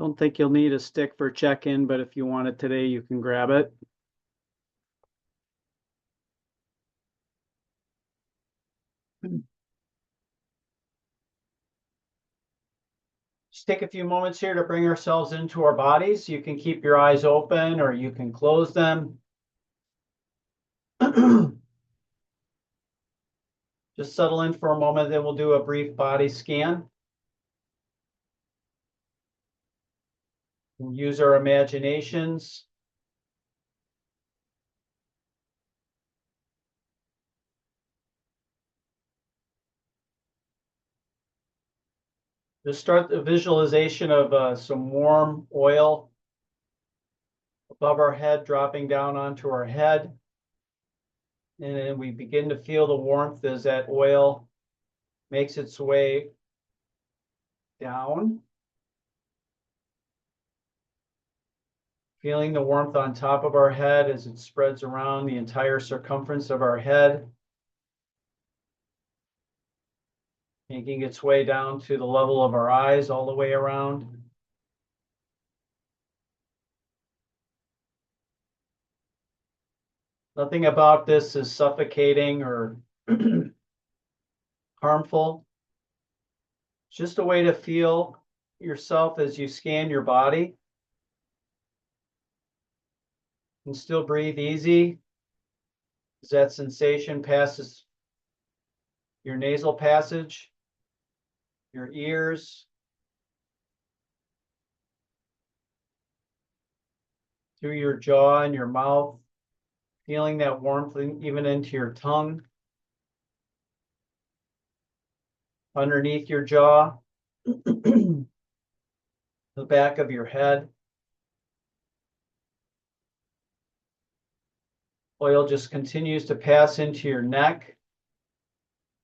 Don't think you'll need a stick for check-in, but if you want it today, you can grab it. Just take a few moments here to bring ourselves into our bodies. You can keep your eyes open or you can close them. Just settle in for a moment, then we'll do a brief body scan. We'll use our imaginations. Just start the visualization of some warm oil above our head, dropping down onto our head. And then we begin to feel the warmth as that oil makes its way down. Feeling the warmth on top of our head as it spreads around the entire circumference of our head. Making its way down to the level of our eyes all the way around. Nothing about this is suffocating or harmful. It's just a way to feel yourself as you scan your body. And still breathe easy as that sensation passes your nasal passage, your ears, through your jaw and your mouth, feeling that warmth even into your tongue, underneath your jaw, the back of your head. Oil just continues to pass into your neck,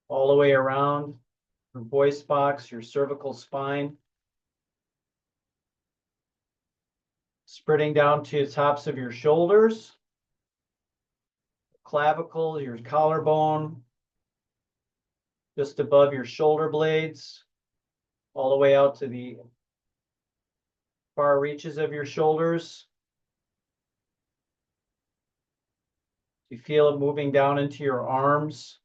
all the way around your voice box, your cervical spine, spreading down to the tops of your shoulders, clavicle, your collarbone, just above your shoulder blades, all the way out to the far reaches of your shoulders. You feel it moving down into your arms.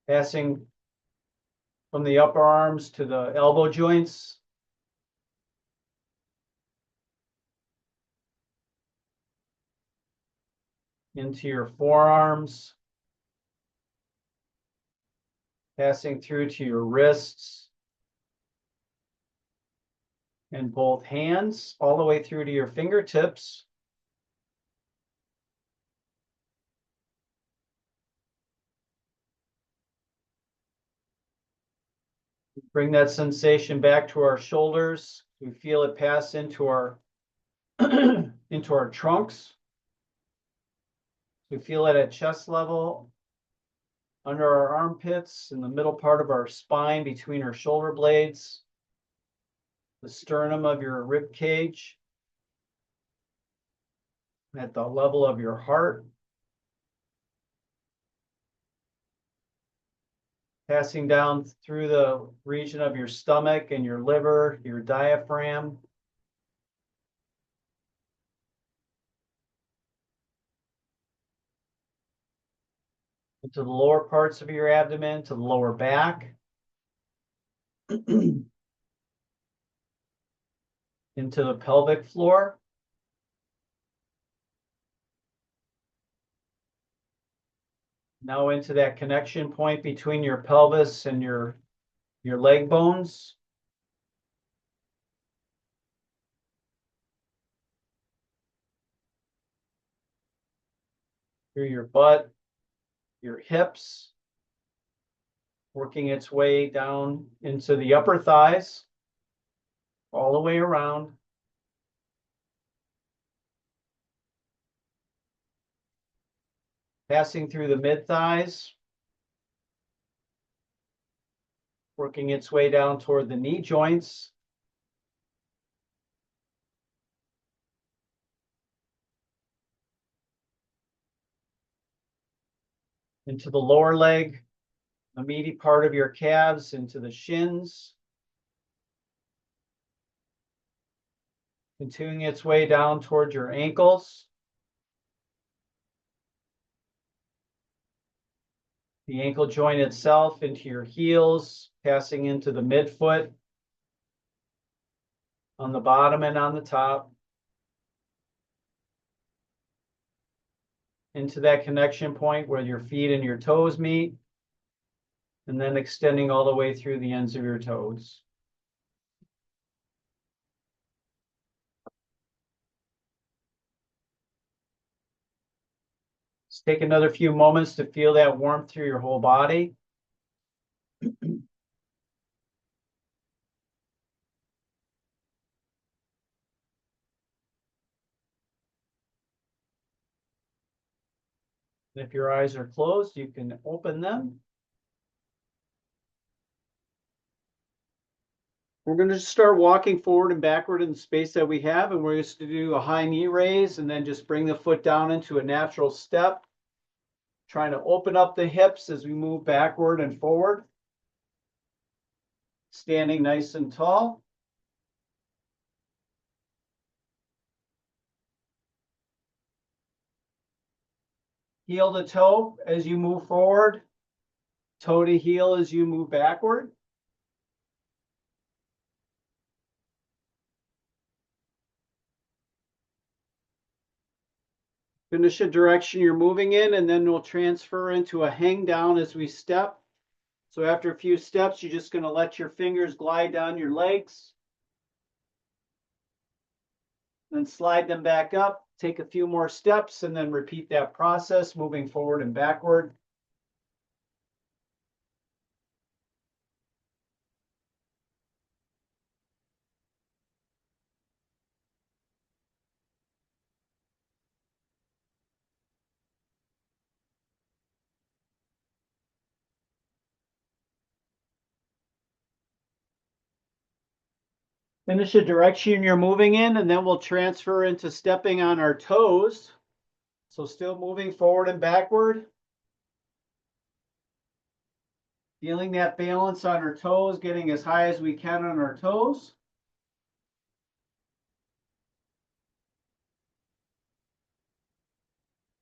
Passing from the upper arms to the elbow joints. Into your forearms. Passing through to your wrists. And both hands, all the way through to your fingertips. Bring that sensation back to our shoulders. We feel it pass into our into our trunks. We feel it at chest level, under our armpits, in the middle part of our spine, between our shoulder blades, the sternum of your rib cage, at the level of your heart. Passing down through the region of your stomach and your liver, your diaphragm. Into the lower parts of your abdomen, to the lower back. Into the pelvic floor. Now into that connection point between your pelvis and your leg bones. Through your butt, your hips, working its way down into the upper thighs, all the way around. Passing through the mid-thighs, working its way down toward the knee joints. Into the lower leg, the meaty part of your calves into the shins, continuing its way down towards your ankles, the ankle joint itself into your heels, passing into the midfoot on the bottom and on the top, into that connection point where your feet and your toes meet, and then extending all the way through the ends of your toes. Just take another few moments to feel that warmth through your whole body. If your eyes are closed, you can open them. We're going to just start walking forward and backward in the space that we have, and we're just to do a high knee raise and then just bring the foot down into a natural step, trying to open up the hips as we move backward and forward, standing nice and tall. Heel to toe as you move forward, toe to heel as you move backward. Finish the direction you're moving in, and then we'll transfer into a hang down as we step. So after a few steps, you're just going to let your fingers glide down your legs. Then slide them back up, take a few more steps, and then repeat that process, moving forward and backward. Finish the direction you're moving in, and then we'll transfer into stepping on our toes. So still moving forward and backward. Feeling that balance on our toes, getting as high as we can on our toes.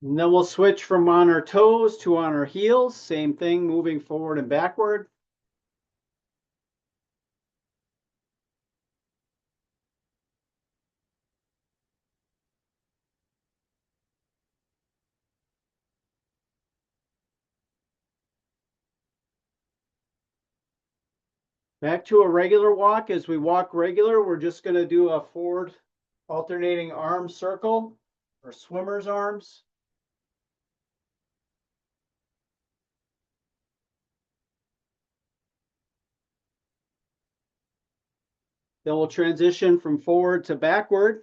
And then we'll switch from on our toes to on our heels. Same thing, moving forward and backward. Back to a regular walk. As we walk regular, we're just going to do a forward alternating arm circle or swimmer's arms. Then we'll transition from forward to backward.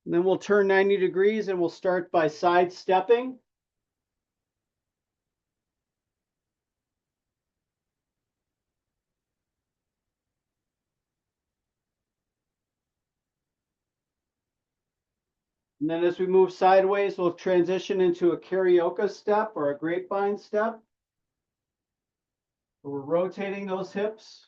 And then we'll turn 90 degrees and we'll start by side stepping. And then as we move sideways, we'll transition into a Carioca step or a grapevine step. We're rotating those hips.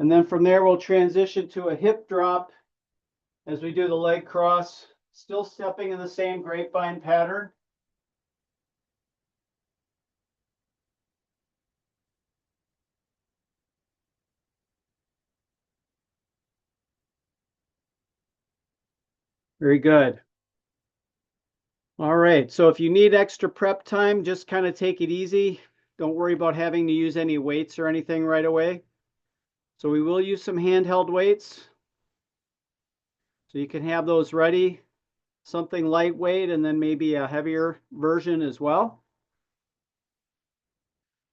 And then from there, we'll transition to a hip drop as we do the leg cross, still stepping in the same grapevine pattern. Very good. All right, so if you need extra prep time, just kind of take it easy. Don't worry about having to use any weights or anything right away. So we will use some handheld weights. So you can have those ready, something lightweight and then maybe a heavier version as well.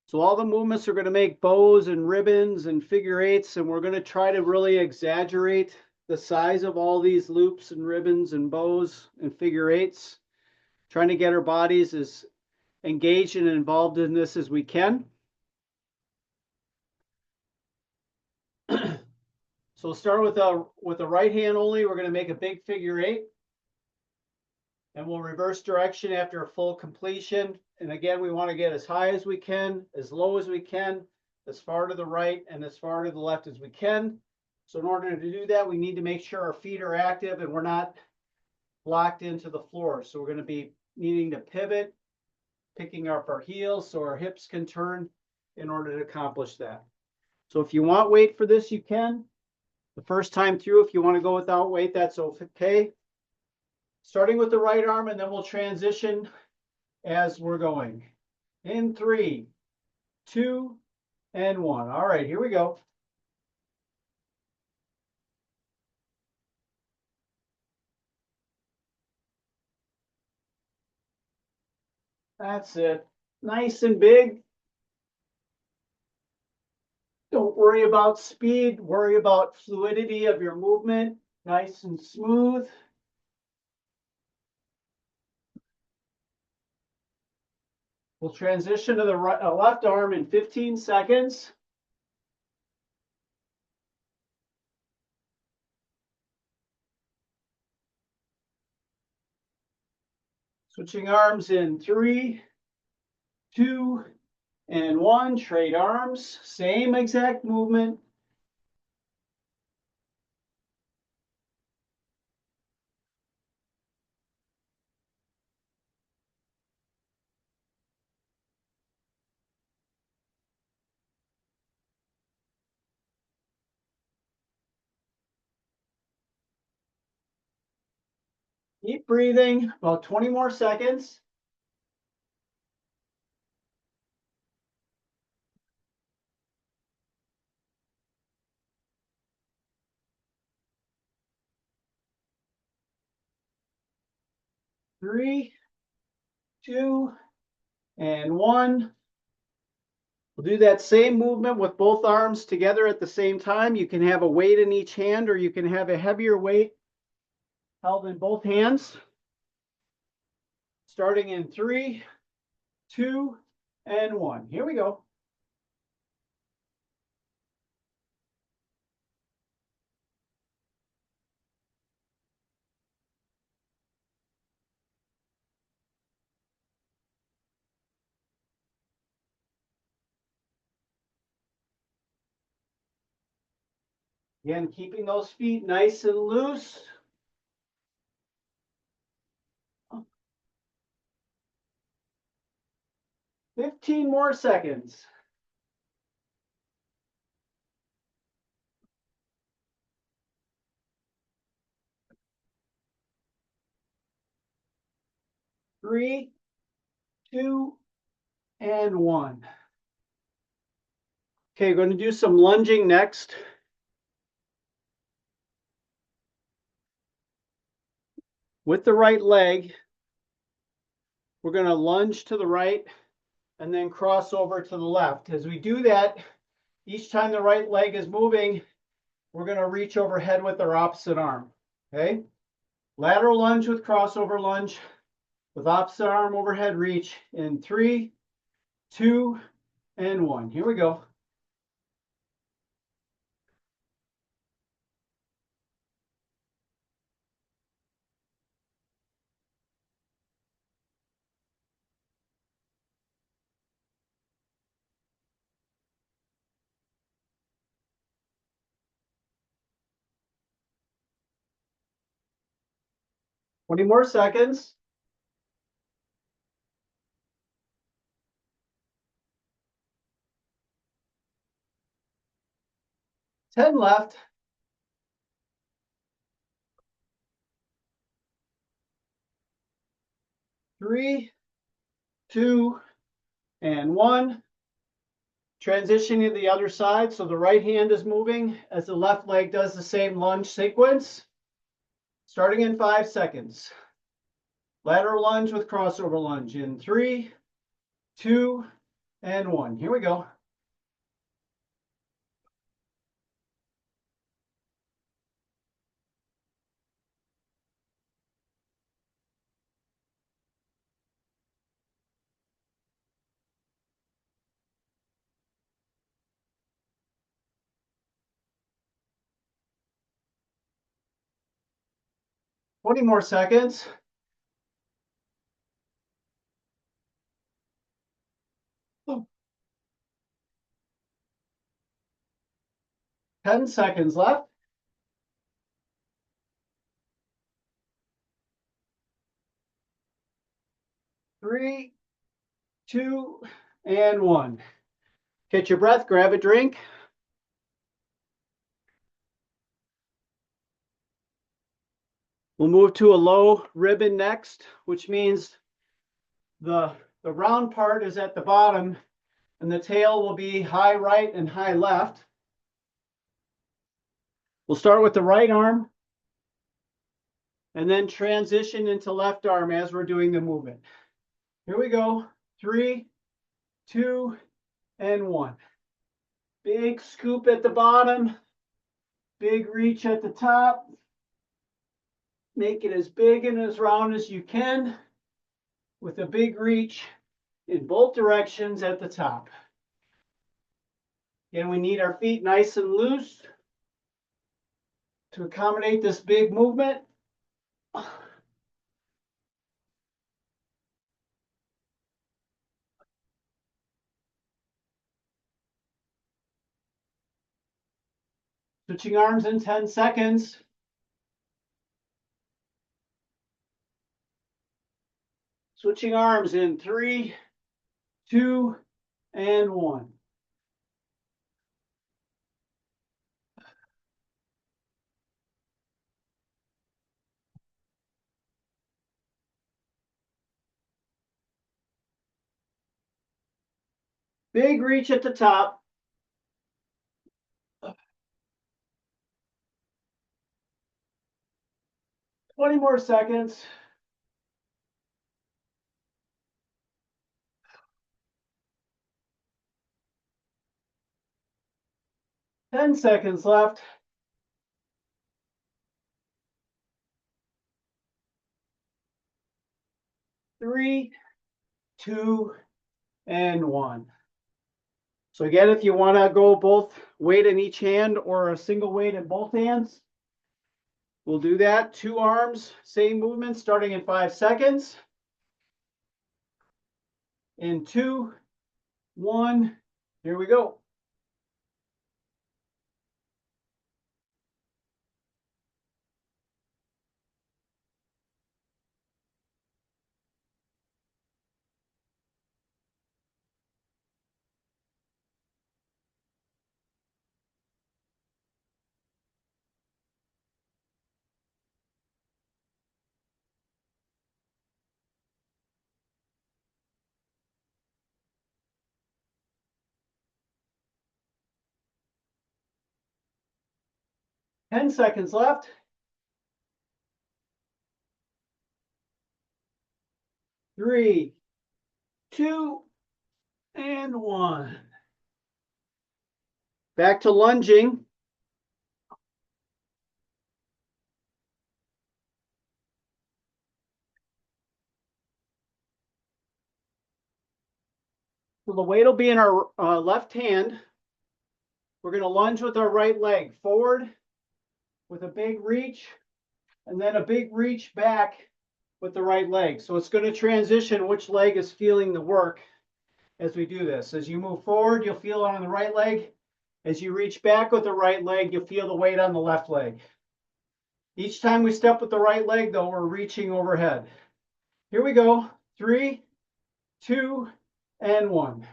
So all the movements are going to make bows and ribbons and figure eights, and we're going to try to really exaggerate the size of all these loops and ribbons and bows and figure eights, trying to get our bodies as engaged and involved in this as we can. So we'll start with a right hand only. We're going to make a big figure eight. And we'll reverse direction after a full completion. And again, we want to get as high as we can, as low as we can, as far to the right and as far to the left as we can. So in order to do that, we need to make sure our feet are active and we're not locked into the floor. So we're going to be needing to pivot, picking up our heels so our hips can turn in order to accomplish that. So if you want weight for this, you can. The first time through, if you want to go without weight, that's okay. Starting with the right arm, and then we'll transition as we're going. In 3, 2, and 1. All right, here we go. That's it. Nice and big. Don't worry about speed. Worry about fluidity of your movement. Nice and smooth. We'll transition to the left arm in 15 seconds. Switching arms in 3, 2, and 1. Trade arms. Same exact movement. Keep breathing. About 20 more seconds. Three, 2, and 1. We'll do that same movement with both arms together at the same time. You can have a weight in each hand, or you can have a heavier weight held in both hands. Starting in 3, 2, and 1. Here we go. Again, keeping those feet nice and loose. Oh. 15 more seconds. Three, 2, and 1. Okay, going to do some lunging next. With the right leg, we're going to lunge to the right and then cross over to the left. As we do that, each time the right leg is moving, we're going to reach overhead with our opposite arm. Okay? Lateral lunge with crossover lunge with opposite arm overhead reach in 3, 2, and 1. Here we go. Twenty more seconds. 10 left. 3, 2, and 1. Transitioning to the other side, so the right hand is moving as the left leg does the same lunge sequence. Starting in 5 seconds. Lateral lunge with crossover lunge in 3, 2, and 1. Here we go. 20 more seconds. Oh. 10 seconds left. 3, 2, and 1. Catch your breath, grab a drink. We'll move to a low ribbon next, which means the round part is at the bottom and the tail will be high right and high left. We'll start with the right arm and then transition into left arm as we're doing the movement. Here we go. 3, 2, and 1. Big scoop at the bottom, big reach at the top. Make it as big and as round as you can with a big reach in both directions at the top. Again, we need our feet nice and loose to accommodate this big movement. Switching arms in 10 seconds. Switching arms in 3, 2, and 1. Big reach at the top. Twenty more seconds. Ten seconds left. 3, 2, and 1. So again, if you want to go both weight in each hand or a single weight in both hands, we'll do that. 2 arms, same movement, starting in 5 seconds. In 2, 1, here we go. Ten seconds left. 3, 2, and 1. Back to lunging. So the weight will be in our left hand. We're going to lunge with our right leg forward with a big reach, and then a big reach back with the right leg. So it's going to transition which leg is feeling the work as we do this. As you move forward, you'll feel it on the right leg. As you reach back with the right leg, you'll feel the weight on the left leg. Each time we step with the right leg, though, we're reaching overhead. Here we go. 3, 2, and 1.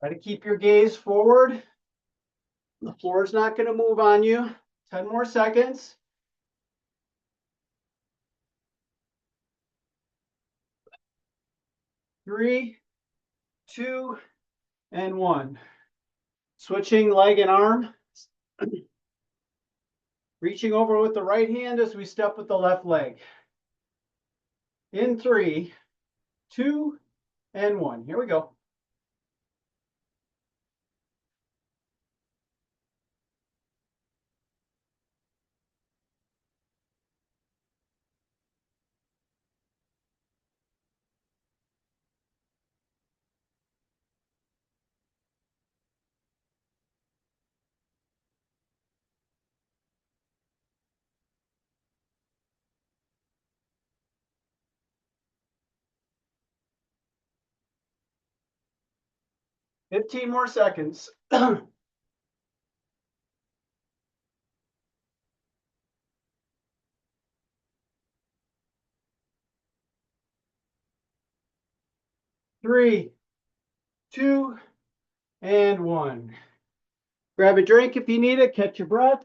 Try to keep your gaze forward. The floor is not going to move on you. 10 more seconds. 3, 2, and 1. Switching leg and arm. Reaching over with the right hand as we step with the left leg. In 3, 2, and 1. Here we go. Fifteen more seconds. 3, 2, and 1. Grab a drink if you need it, catch your breath.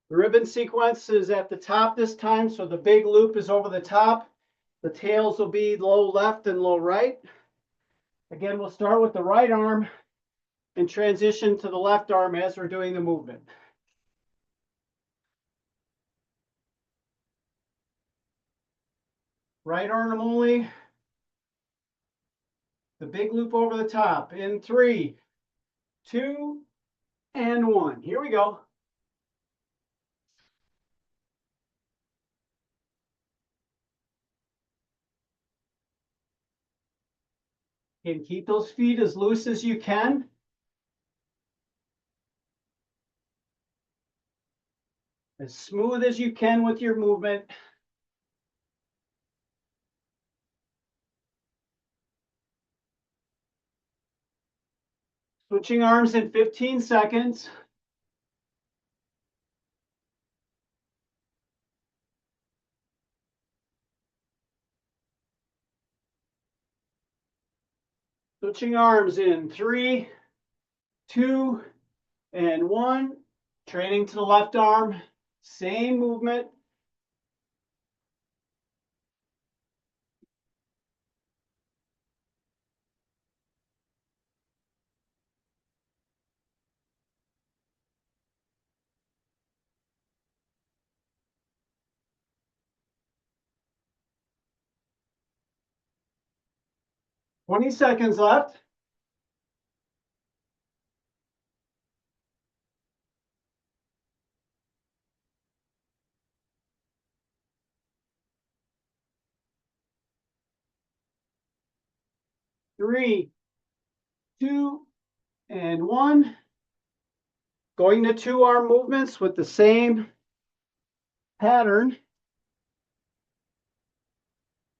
The ribbon sequence is at the top this time, so the big loop is over the top. The tails will be low left and low right. Again, we'll start with the right arm and transition to the left arm as we're doing the movement. Right arm only. The big loop over the top in 3, 2, and 1. Here we go. And keep those feet as loose as you can. As smooth as you can with your movement. Switching arms in 15 seconds. Switching arms in 3, 2, and 1. Training to the left arm. Same movement. Twenty seconds left. Three, 2, and 1. Going to 2-arm movements with the same pattern.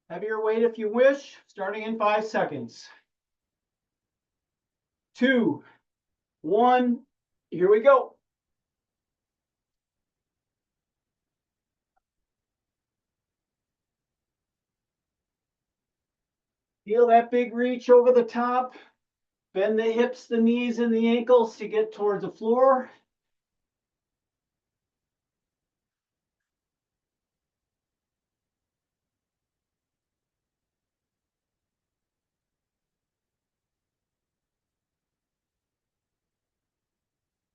Heavier weight if you wish, starting in 5 seconds. 2, 1, here we go. Feel that big reach over the top. Bend the hips, the knees, and the ankles to get towards the floor.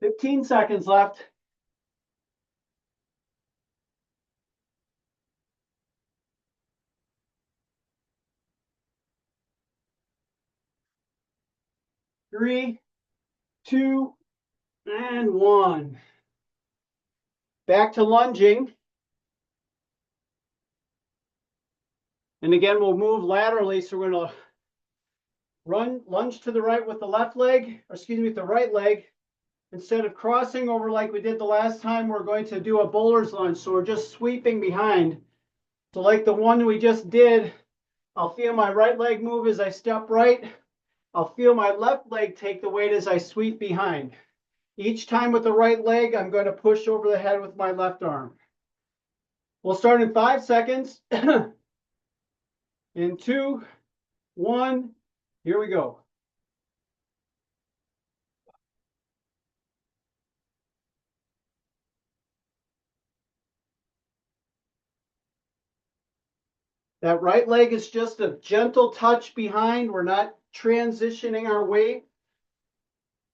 Fifteen seconds left. 3, 2, and 1. Back to lunging. And again, we'll move laterally. So we're going to lunge to the right with the left leg, or excuse me, with the right leg. Instead of crossing over like we did the last time, we're going to do a bowler's lunge. So we're just sweeping behind. So like the one we just did, I'll feel my right leg move as I step right. I'll feel my left leg take the weight as I sweep behind. Each time with the right leg, I'm going to push over the head with my left arm. We'll start in 5 seconds. In 2, 1, here we go. That right leg is just a gentle touch behind. We're not transitioning our weight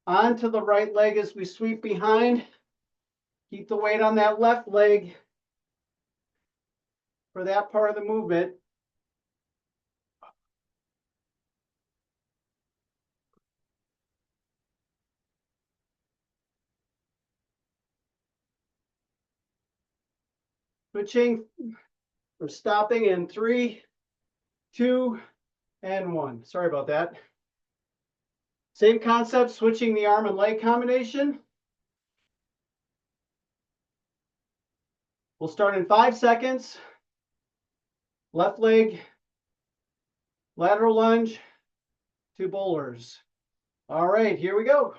onto the right leg as we sweep behind. Keep the weight on that left leg for that part of the movement. Switching or stopping in 3, 2, and 1. Sorry about that. Same concept, switching the arm and leg combination. We'll start in 5 seconds. Left leg, lateral lunge, 2 bowlers. All right, here we go.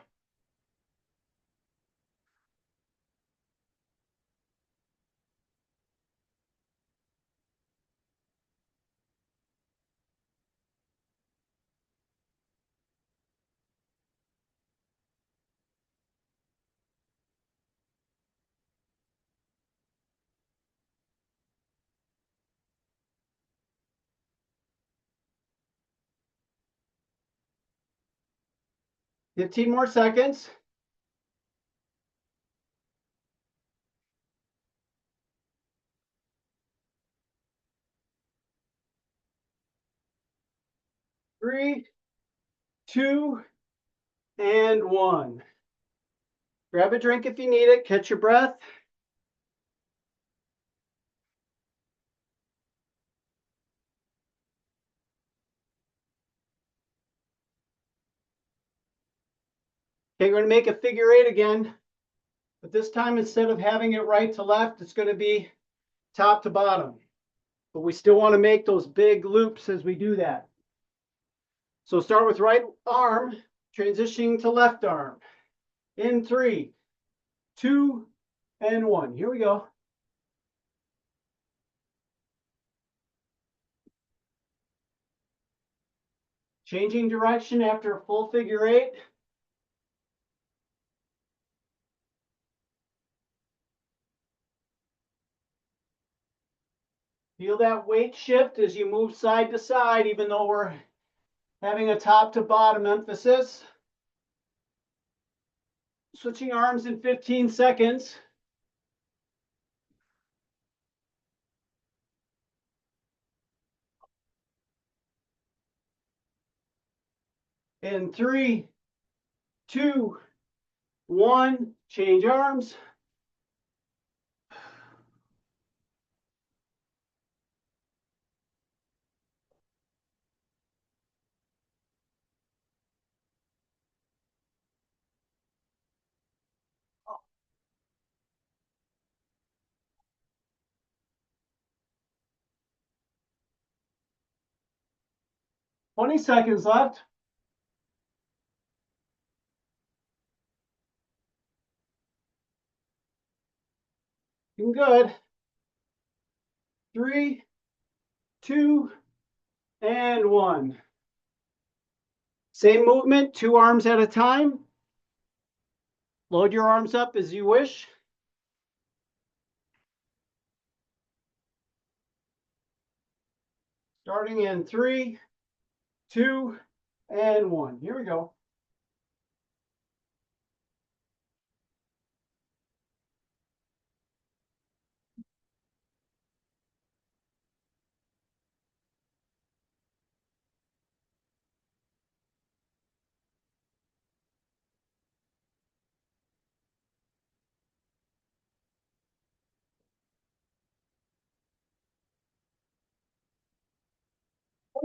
Fifteen more seconds. Three, 2, and 1. Grab a drink if you need it. Catch your breath. Okay, we're going to make a figure 8 again. But this time, instead of having it right to left, it's going to be top to bottom. But we still want to make those big loops as we do that. So start with right arm, transitioning to left arm. In 3, 2, and 1. Here we go. Changing direction after a full figure 8. Feel that weight shift as you move side to side, even though we're having a top to bottom emphasis. Switching arms in 15 seconds. In 3, 2, 1, change arms. Twenty seconds left. Doing good. 3, 2, and 1. Same movement, 2 arms at a time. Load your arms up as you wish. Starting in 3, 2, and 1. Here we go.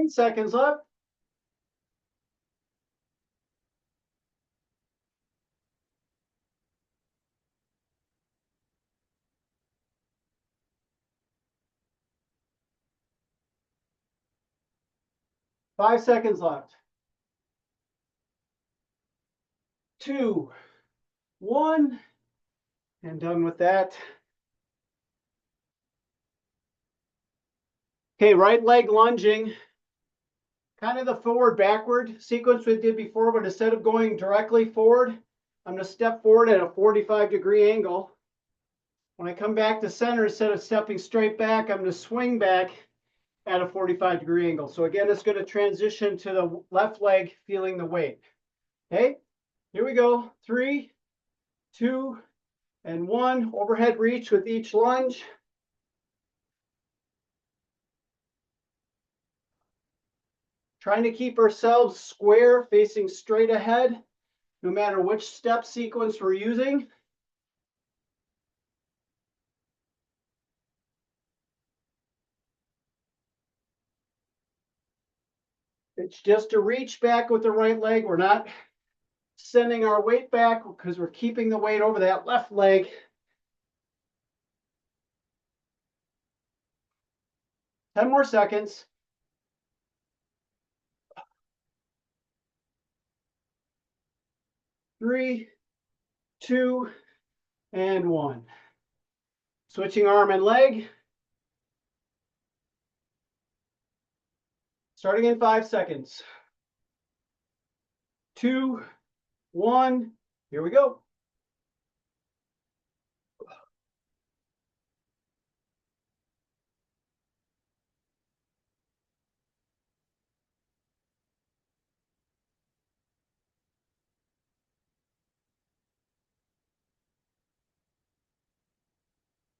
Seconds left. Five seconds left. 2, 1, and done with that. Okay, right leg lunging. Kind of the forward backward sequence we did before, but instead of going directly forward, I'm going to step forward at a 45-degree angle. When I come back to center, instead of stepping straight back, I'm going to swing back at a 45-degree angle. So again, it's going to transition to the left leg feeling the weight. Okay, here we go. 3, 2, and 1. Overhead reach with each lunge. Trying to keep ourselves square, facing straight ahead, no matter which step sequence we're using. It's just a reach back with the right leg. We're not sending our weight back because we're keeping the weight over that left leg. Ten more seconds. 3, 2, and 1. Switching arm and leg. Starting in 5 seconds. 2, 1. Here we go.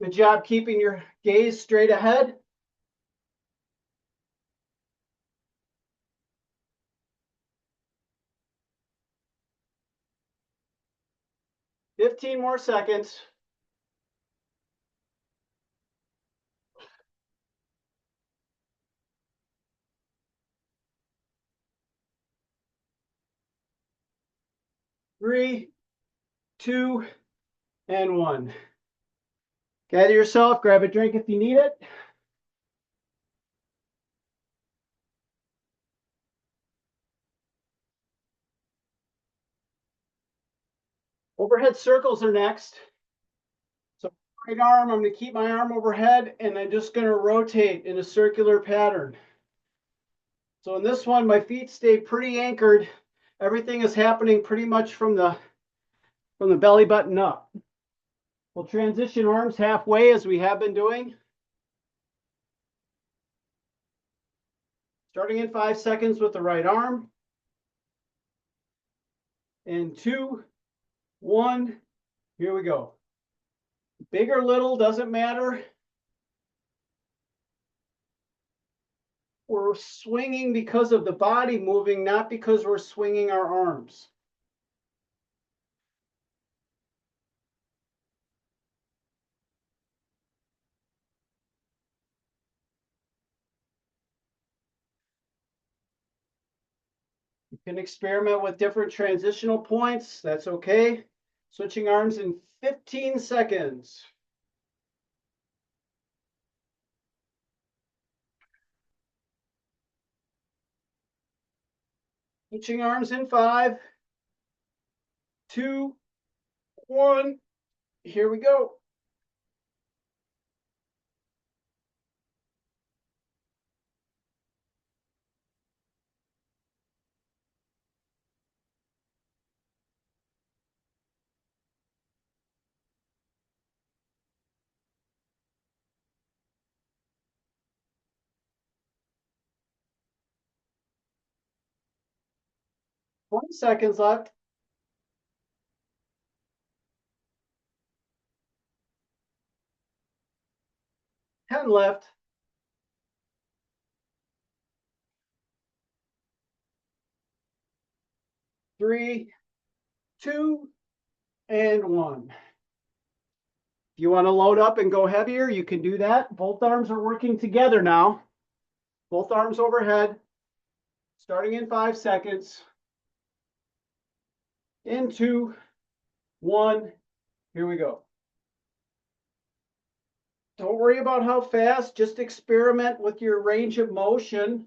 Good job keeping your gaze straight ahead. Fifteen more seconds. 3, 2, and 1. Gather yourself, grab a drink if you need it. Overhead circles are next. So right arm, I'm going to keep my arm overhead and I'm just going to rotate in a circular pattern. So in this one, my feet stay pretty anchored. Everything is happening pretty much from the belly button up. We'll transition arms halfway as we have been doing. Starting in 5 seconds with the right arm. And 2, 1, here we go. Big or little, doesn't matter. We're swinging because of the body moving, not because we're swinging our arms. You can experiment with different transitional points. That's okay. Switching arms in 15 seconds. Switching arms in 5, 2, 1. Here we go. One seconds left. 10 left. 3, 2, and 1. If you want to load up and go heavier, you can do that. Both arms are working together now. Both arms overhead. Starting in 5 seconds. In 2, 1. Here we go. Don't worry about how fast. Just experiment with your range of motion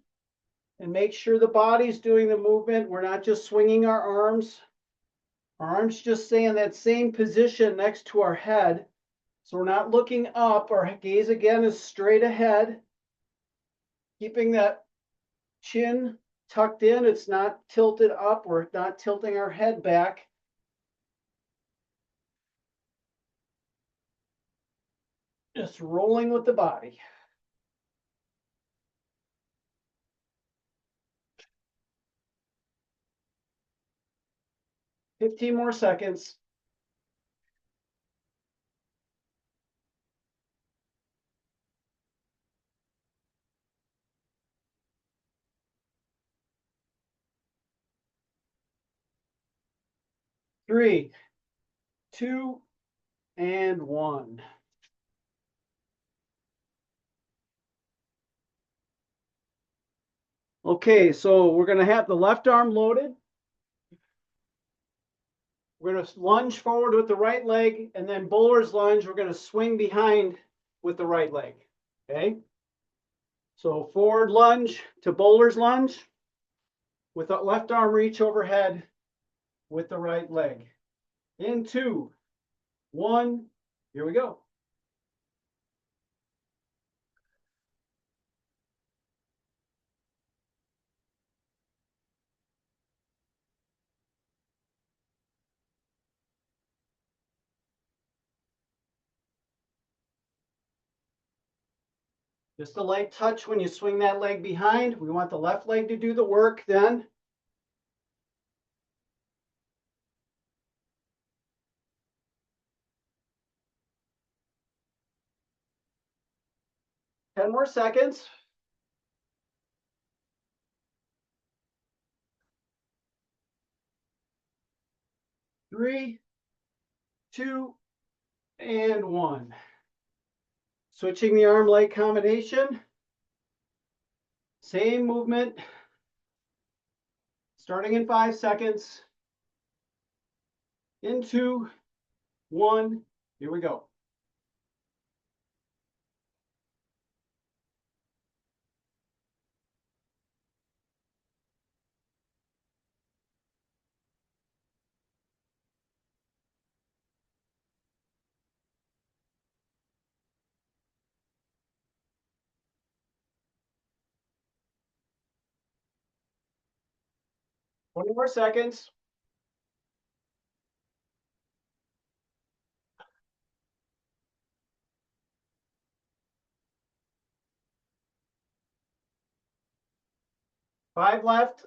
and make sure the body's doing the movement. We're not just swinging our arms. Our arms just stay in that same position next to our head. So we're not looking up. Our gaze again is straight ahead. Keeping that chin tucked in. It's not tilted up. We're not tilting our head back. Just rolling with the body. 15 more seconds. Three, two, and one. Okay, so we're going to have the left arm loaded. We're going to lunge forward with the right leg, and then bowler's lunge, we're going to swing behind with the right leg. Okay? So forward lunge to bowler's lunge with the left arm reach overhead with the right leg. In 2, 1, here we go. Just a light touch when you swing that leg behind. We want the left leg to do the work then. Ten more seconds. Three, two, and one. Switching the arm leg combination. Same movement. Starting in 5 seconds. In 2, 1. Here we go. Twenty more seconds. Five left.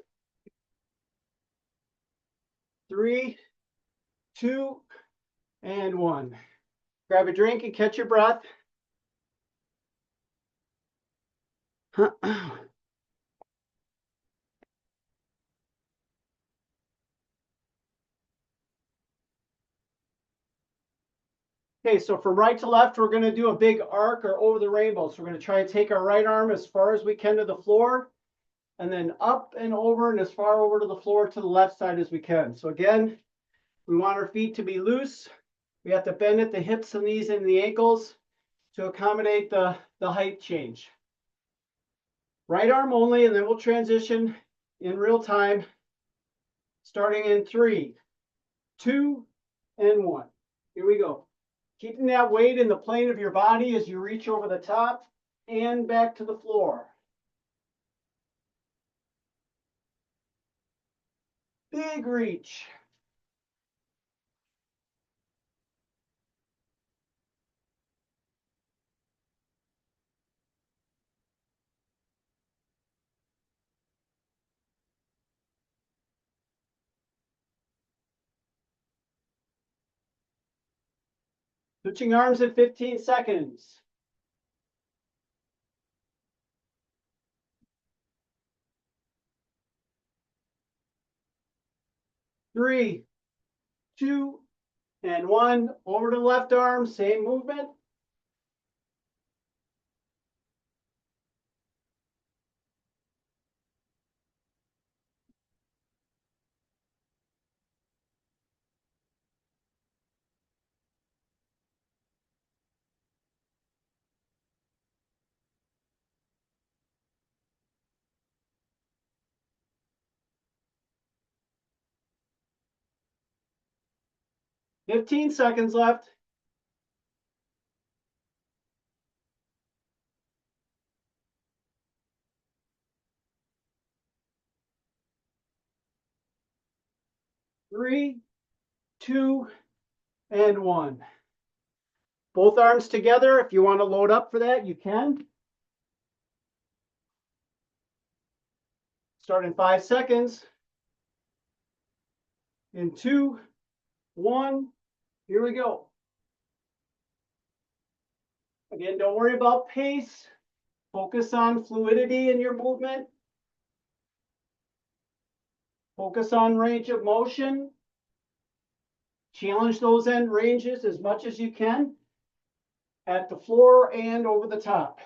3, 2, and 1. Grab a drink and catch your breath. Okay, so from right to left, we're going to do a big arc or over the rainbow. So we're going to try and take our right arm as far as we can to the floor, and then up and over and as far over to the floor to the left side as we can. So again, we want our feet to be loose. We have to bend at the hips, the knees, and the ankles to accommodate the height change. Right arm only, and then we'll transition in real time, starting in 3, 2, and 1. Here we go. Keeping that weight in the plane of your body as you reach over the top and back to the floor. Big reach. Switching arms in 15 seconds. 3, 2, and 1. Over to the left arm, same movement. Fifteen seconds left. 3, 2, and 1. Both arms together. If you want to load up for that, you can. Start in 5 seconds. In 2, 1, here we go. Again, don't worry about pace. Focus on fluidity in your movement. Focus on range of motion. Challenge those end ranges as much as you can at the floor and over the top.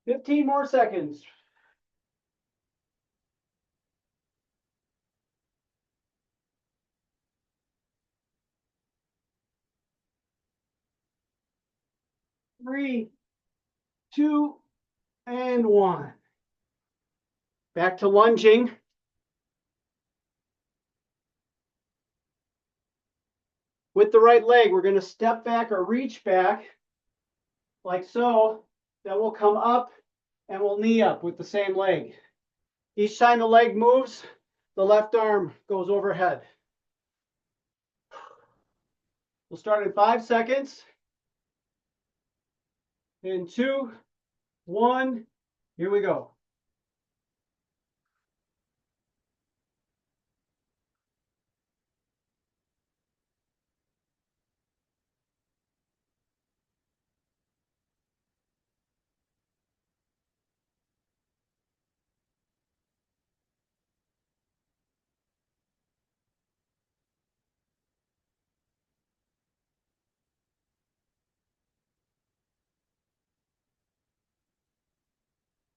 15 more seconds. Three, 2, and 1. Back to lunging. With the right leg, we're going to step back or reach back like so. Then we'll come up and we'll knee up with the same leg. Each time the leg moves, the left arm goes overhead. We'll start in 5 seconds. In 2, 1, here we go.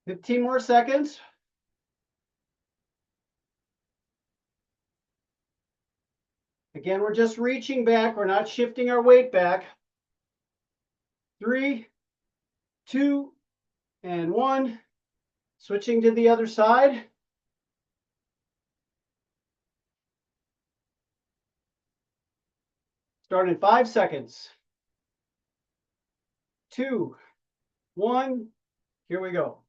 Fifteen more seconds. Again, we're just reaching back. We're not shifting our weight back. 3, 2, and 1. Switching to the other side. Start in 5 seconds. 2, 1, here we go.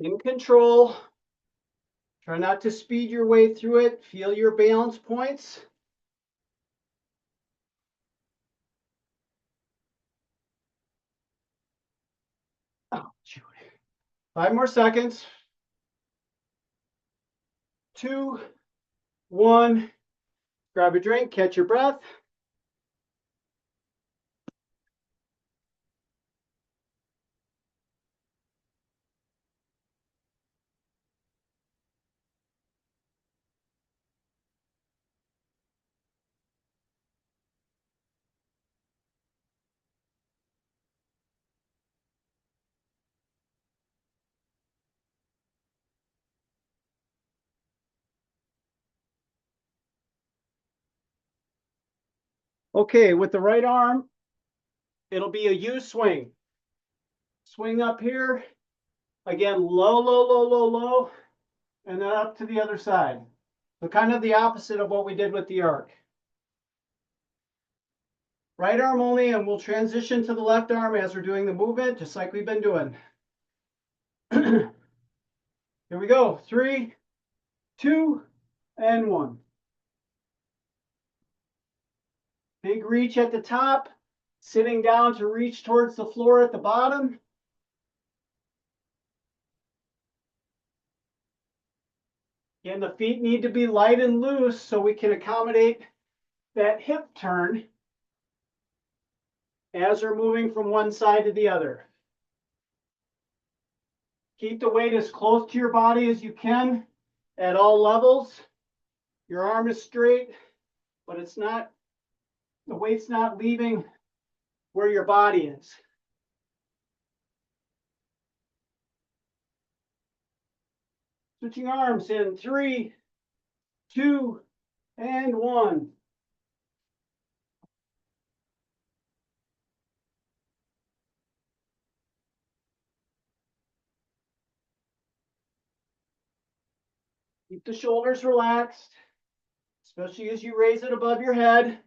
In control. Try not to speed your way through it. Feel your balance points. Oh, shoot. 5 more seconds. 2, 1. Grab a drink, catch your breath. Okay, with the right arm, it'll be a U swing. Swing up here. Again, low, low, low, low, low, and then up to the other side. So kind of the opposite of what we did with the arc. Right arm only, and we'll transition to the left arm as we're doing the movement, just like we've been doing. Here we go. 3, 2, and 1. Big reach at the top, sitting down to reach towards the floor at the bottom. Again, the feet need to be light and loose so we can accommodate that hip turn as we're moving from one side to the other. Keep the weight as close to your body as you can at all levels. Your arm is straight, but it's not, the weight's not leaving where your body is. Switching arms in 3, 2, and 1. Keep the shoulders relaxed, especially as you raise it above your head.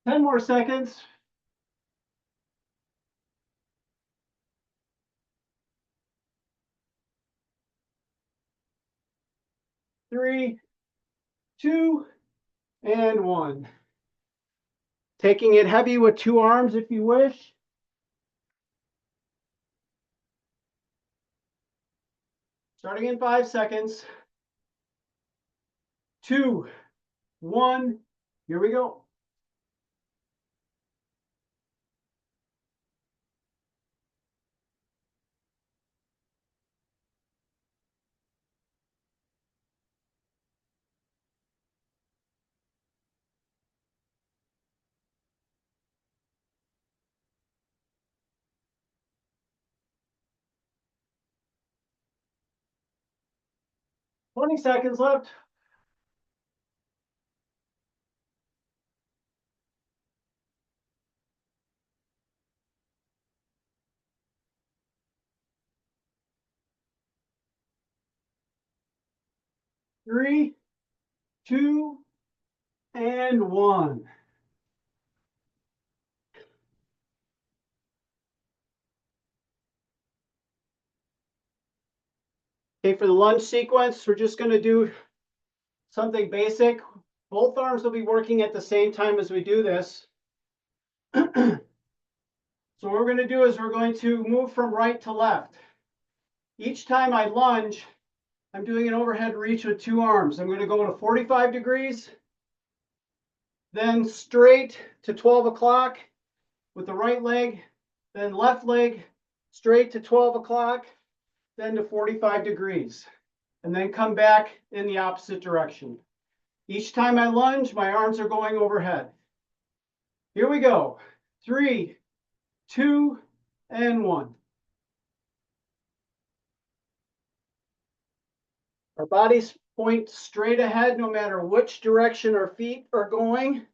Ten more seconds. Three, two, and one. Taking it heavy with two arms if you wish. Starting in 5 seconds. 2, 1. Here we go. Twenty seconds left. Three, two, and one. Okay, for the lunge sequence, we're just going to do something basic. Both arms will be working at the same time as we do this. So what we're going to do is we're going to move from right to left. Each time I lunge, I'm doing an overhead reach with two arms. I'm going to go to 45 degrees, then straight to 12 o'clock with the right leg, then left leg straight to 12 o'clock, then to 45 degrees, and then come back in the opposite direction. Each time I lunge, my arms are going overhead. Here we go. 3, 2, and 1. Our bodies point straight ahead no matter which direction our feet are going.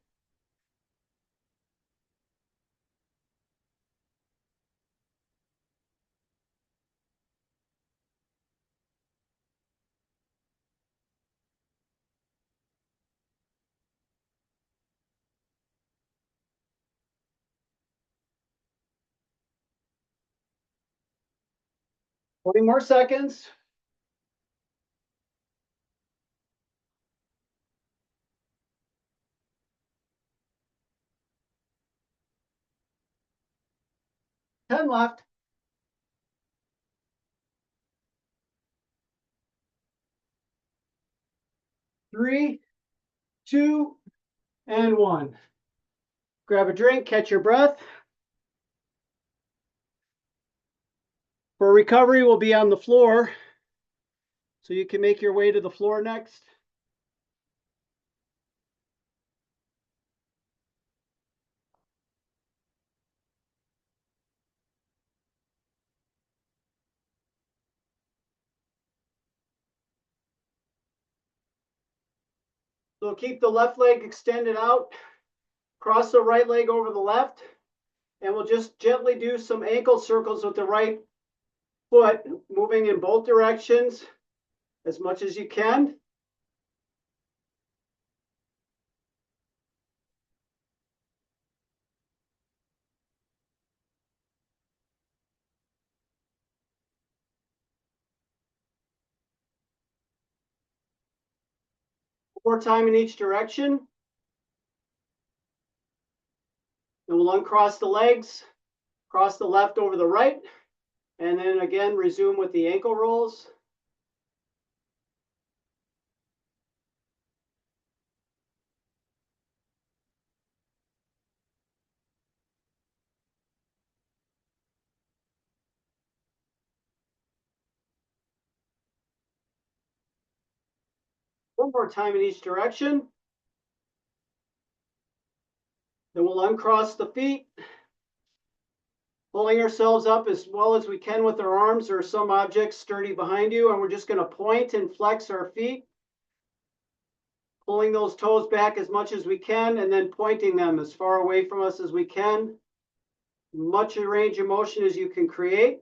Twenty more seconds. Ten left. Three, two, and one. Grab a drink, catch your breath. For recovery, we'll be on the floor, so you can make your way to the floor next. So keep the left leg extended out, cross the right leg over the left, and we'll just gently do some ankle circles with the right foot, moving in both directions as much as you can. One more time in each direction. And we'll uncross the legs, cross the left over the right, and then again resume with the ankle rolls. One more time in each direction. Then we'll uncross the feet, pulling ourselves up as well as we can with our arms or some object sturdy behind you, and we're just going to point and flex our feet. pulling those toes back as much as we can and then pointing them as far away from us as we can. Much range of motion as you can create.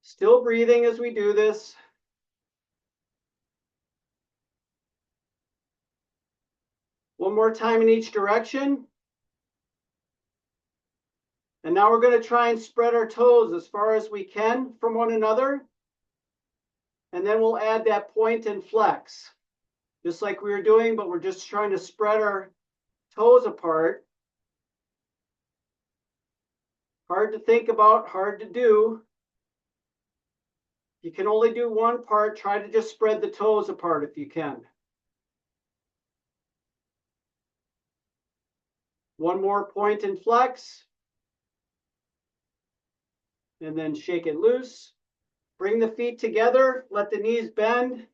Still breathing as we do this. One more time in each direction. And now we're going to try and spread our toes as far as we can from one another. And then we'll add that point and flex, just like we were doing, but we're just trying to spread our toes apart. Hard to think about, hard to do. You can only do one part. Try to just spread the toes apart if you can. One more point and flex. And then shake it loose. Bring the feet together. Let the knees bend.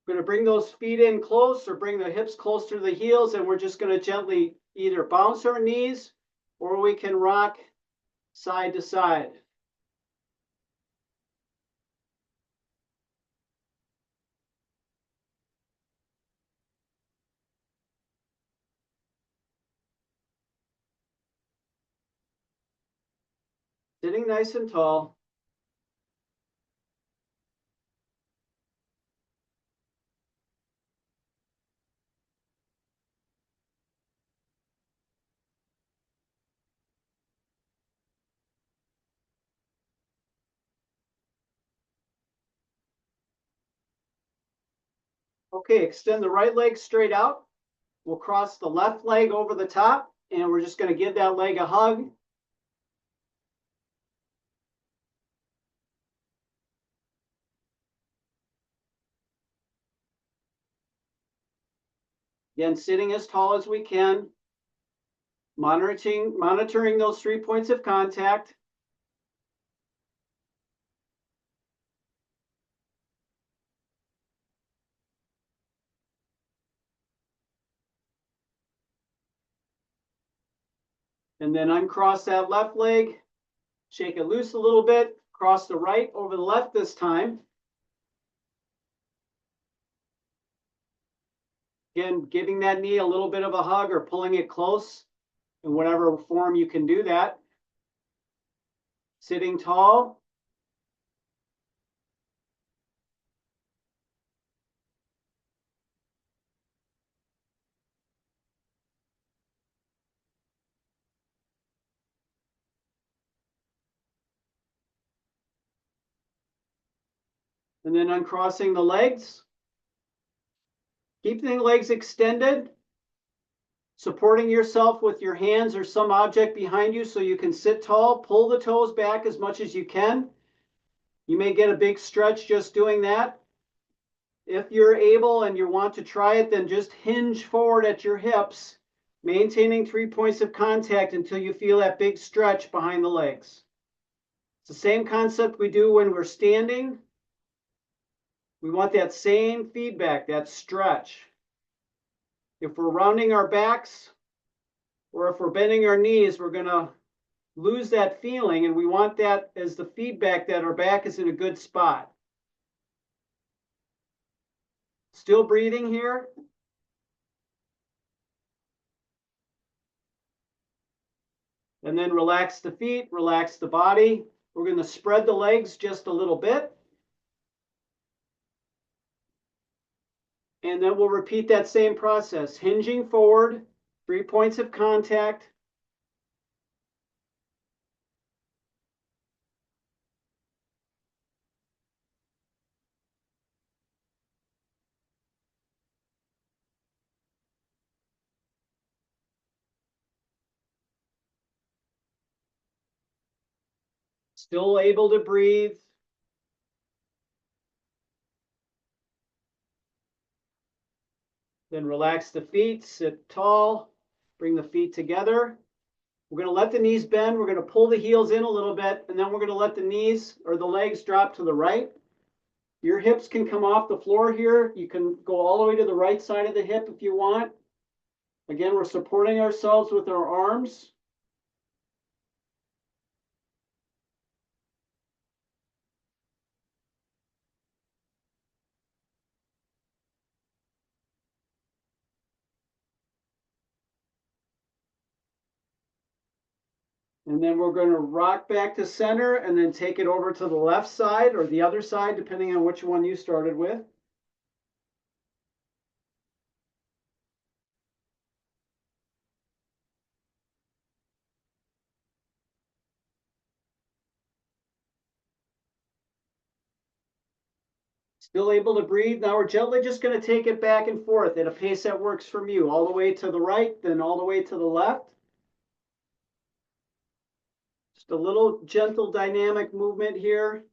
We're going to bring those feet in close or bring the hips close to the heels. And we're just going to gently either bounce our knees or we can rock side to side. Sitting nice and tall. Okay, extend the right leg straight out. We'll cross the left leg over the top, and we're just going to give that leg a hug. Again, sitting as tall as we can, monitoring those 3 points of contact. And then uncross that left leg, shake it loose a little bit, cross the right over the left this time. Again, giving that knee a little bit of a hug or pulling it close in whatever form you can do that. Sitting tall. And then uncrossing the legs. Keep the legs extended, supporting yourself with your hands or some object behind you so you can sit tall. Pull the toes back as much as you can. You may get a big stretch just doing that. If you're able and you want to try it, then just hinge forward at your hips, maintaining 3 points of contact until you feel that big stretch behind the legs. It's the same concept we do when we're standing. We want that same feedback, that stretch. If we're rounding our backs or if we're bending our knees, we're going to lose that feeling, and we want that as the feedback that our back is in a good spot. Still breathing here. And then relax the feet, relax the body. We're going to spread the legs just a little bit. And then we'll repeat that same process, hinging forward, 3 points of contact. Still able to breathe. Then relax the feet, sit tall, bring the feet together. We're going to let the knees bend. We're going to pull the heels in a little bit, and then we're going to let the knees or the legs drop to the right. Your hips can come off the floor here. You can go all the way to the right side of the hip if you want. Again, we're supporting ourselves with our arms. And then we're going to rock back to center and then take it over to the left side or the other side, depending on which one you started with. Still able to breathe. Now we're gently just going to take it back and forth at a pace that works from you, all the way to the right, then all the way to the left. Just a little gentle dynamic movement here.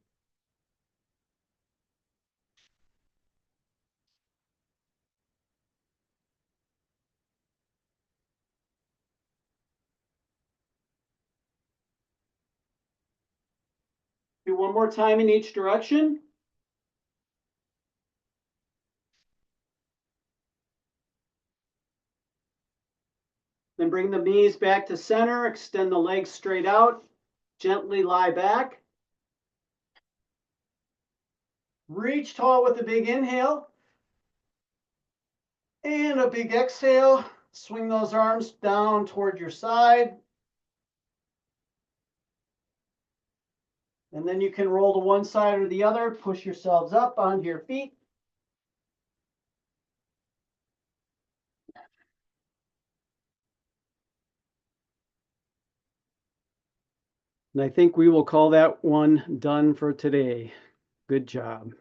Do one more time in each direction. Then bring the knees back to center, extend the legs straight out, gently lie back. Reach tall with a big inhale and a big exhale. Swing those arms down toward your side. And then you can roll to one side or the other, push yourselves up onto your feet. And I think we will call that one done for today. Good job.